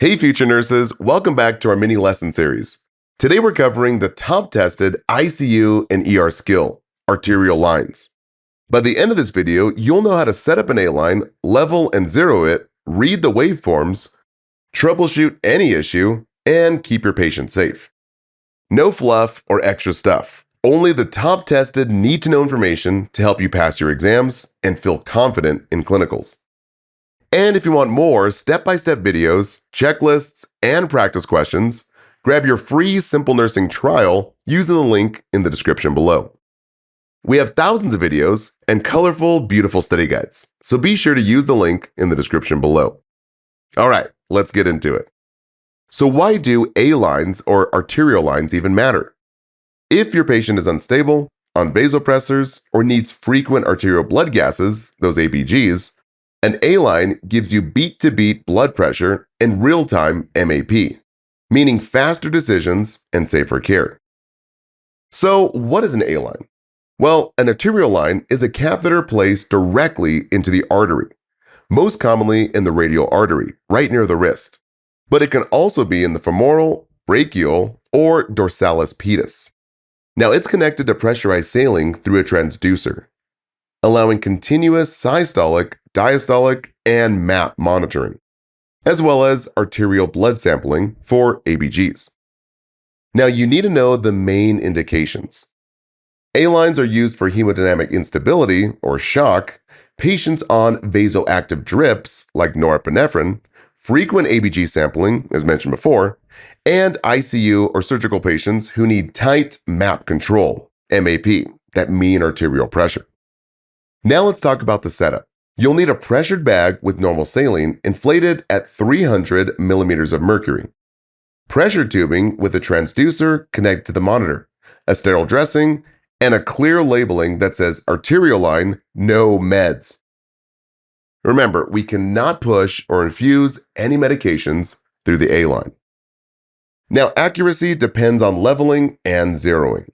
Hey future nurses, welcome back to our mini lesson series. Today we're covering the top tested ICU and ER skill, arterial lines. By the end of this video, you'll know how to set up an A-line, level and zero it, read the waveforms, troubleshoot any issue, and keep your patient safe. No fluff or extra stuff, only the top tested need-to-know information to help you pass your exams and feel confident in clinicals. And if you want more step-by-step videos, checklists, and practice questions, grab your free SimpleNursing trial using the link in the description below. We have thousands of videos and colorful, beautiful study guides, so be sure to use the link in the description below. All right, let's get into it. So why do A-lines or arterial lines even matter? If your patient is unstable, on vasopressors, or needs frequent arterial blood gases, those ABGs, an A-line gives you beat-to-beat blood pressure and real-time MAP, meaning faster decisions and safer care. So what is an A-line? Well, an arterial line is a catheter placed directly into the artery, most commonly in the radial artery, right near the wrist. But it can also be in the femoral, brachial, or dorsalis pedis. Now it's connected to pressurized saline through a transducer, allowing continuous systolic, diastolic, and MAP monitoring, as well as arterial blood sampling for ABGs. Now you need to know the main indications. A-lines are used for hemodynamic instability or shock, patients on vasoactive drips like norepinephrine, frequent ABG sampling, as mentioned before, and ICU or surgical patients who need tight MAP control, MAP, that mean arterial pressure. Now let's talk about the setup. You'll need a pressured bag with normal saline inflated at 300 mmHg of mercury, pressure tubing with a transducer connected to the monitor, a sterile dressing, and a clear labeling that says arterial line, no meds. Remember, we cannot push or infuse any medications through the A-line. Now, accuracy depends on leveling and zeroing.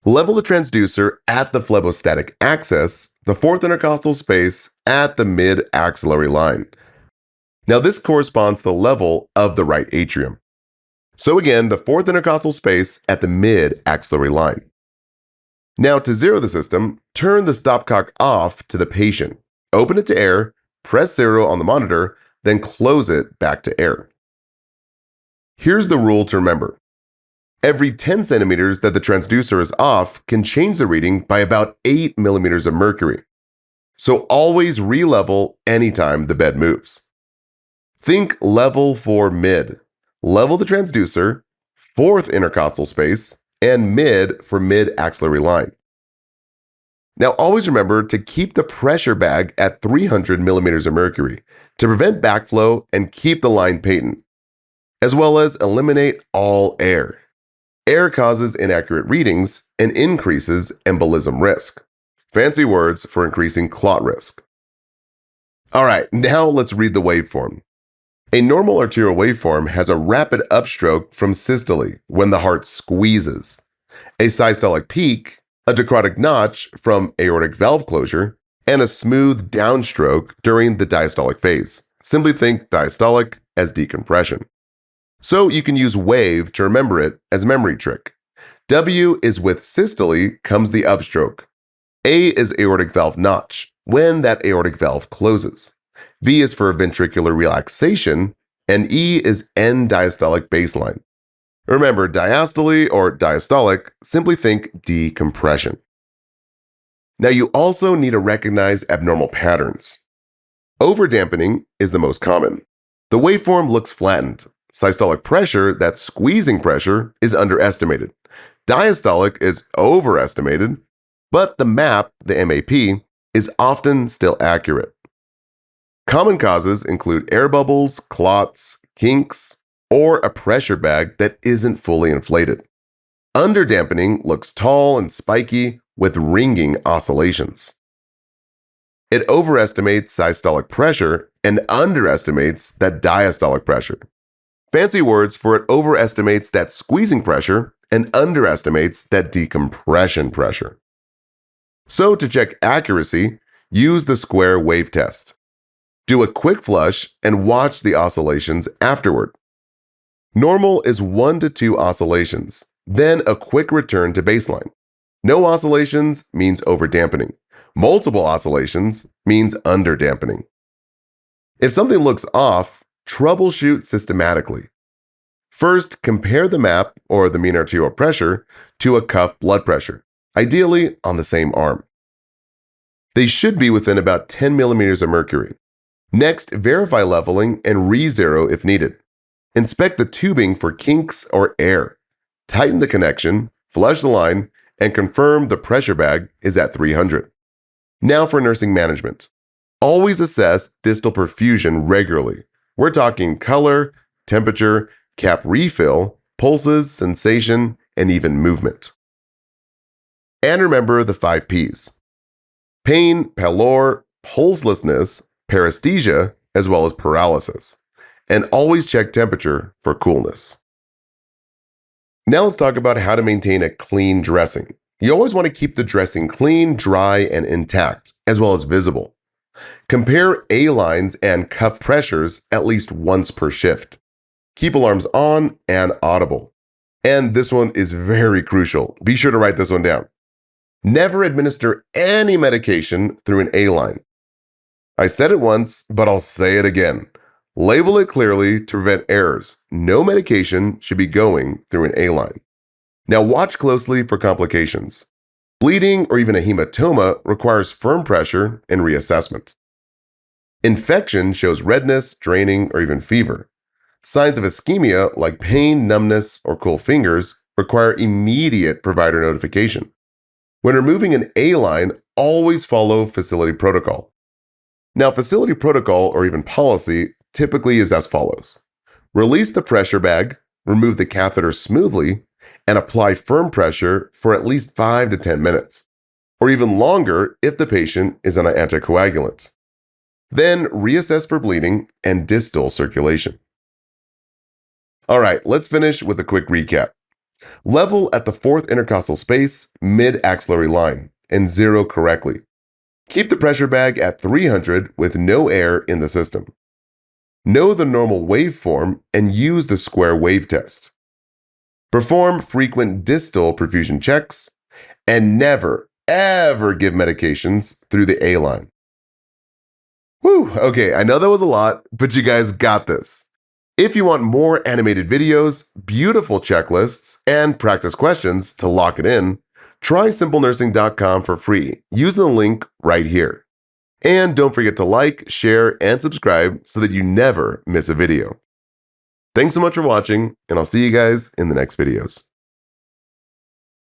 Level the transducer at the phlebostatic axis, the fourth intercostal space at the mid-axillary line. Now this corresponds to the level of the right atrium. So again, the fourth intercostal space at the mid-axillary line. Now to zero the system, turn the stopcock off to the patient, open it to air, press 0 on the monitor, then close it back to air. Here's the rule to remember. Every 10 centimeters that the transducer is off can change the reading by about 8 mmHg of mercury. So always re-level anytime the bed moves. Think level for mid. Level the transducer, fourth intercostal space, and mid for mid-axillary line. Now always remember to keep the pressure bag at 300 mmHg of mercury to prevent backflow and keep the line patent, as well as eliminate all air. Air causes inaccurate readings and increases embolism risk. Fancy words for increasing clot risk. All right, now let's read the waveform. A normal arterial waveform has a rapid upstroke from systole when the heart squeezes, a systolic peak, a dicrotic notch from aortic valve closure, and a smooth downstroke during the diastolic phase. Simply think diastolic as decompression. So you can use wave to remember it as a memory trick. W is with systole comes the upstroke. A is aortic valve notch, when that aortic valve closes. V is for ventricular relaxation, and E is end diastolic baseline. Remember, diastole or diastolic, simply think decompression. Now you also need to recognize abnormal patterns. Overdamping is the most common. The waveform looks flattened. Systolic pressure, that squeezing pressure, is underestimated. Diastolic is overestimated, but the MAP, the MAP, is often still accurate. Common causes include air bubbles, clots, kinks, or a pressure bag that isn't fully inflated. Underdamping looks tall and spiky with ringing oscillations. It overestimates systolic pressure and underestimates that diastolic pressure. Fancy words for it overestimates that squeezing pressure and underestimates that decompression pressure. So to check accuracy, use the square wave test. Do a quick flush and watch the oscillations afterward. Normal is 1 to 2 oscillations, then a quick return to baseline. No oscillations means overdampening. Multiple oscillations means underdampening. If something looks off, troubleshoot systematically. First, compare the MAP, or the mean arterial pressure, to a cuff blood pressure, ideally on the same arm. They should be within about 10 millimeters of mercury. Next, verify leveling and re-zero if needed. Inspect the tubing for kinks or air. Tighten the connection, flush the line, and confirm the pressure bag is at 300. Now for nursing management. Always assess distal perfusion regularly. We're talking color, temperature, cap refill, pulses, sensation, and even movement. And remember the 5 Ps. Pain, pallor, pulselessness, paresthesia, as well as paralysis. And always check temperature for coolness. Now let's talk about how to maintain a clean dressing. You always want to keep the dressing clean, dry, and intact, as well as visible. Compare A-lines and cuff pressures at least once per shift. Keep alarms on and audible. And this one is very crucial. Be sure to write this one down. Never administer any medication through an A-line. I said it once, but I'll say it again. Label it clearly to prevent errors. No medication should be going through an A-line. Now watch closely for complications. Bleeding or even a hematoma requires firm pressure and reassessment. Infection shows redness, draining, or even fever. Signs of ischemia like pain, numbness, or cool fingers require immediate provider notification. When removing an A-line, always follow facility protocol. Now, facility protocol or even policy typically is as follows. Release the pressure bag, remove the catheter smoothly, and apply firm pressure for at least 5 to 10 minutes, or even longer if the patient is on an anticoagulant. Then reassess for bleeding and distal circulation. All right, let's finish with a quick recap. Level at the 4th intercostal space, mid-axillary line, and zero correctly. Keep the pressure bag at 300 with no air in the system. Know the normal waveform and use the square wave test. Perform frequent distal perfusion checks, and never, ever give medications through the A-line. Whew, okay, I know that was a lot, but you guys got this. If you want more animated videos, beautiful checklists, and practice questions to lock it in, try SimpleNursing.com for free using the link right here. And don't forget to like, share, and subscribe so that you never miss a video. Thanks so much for watching, and I'll see you guys in the next videos.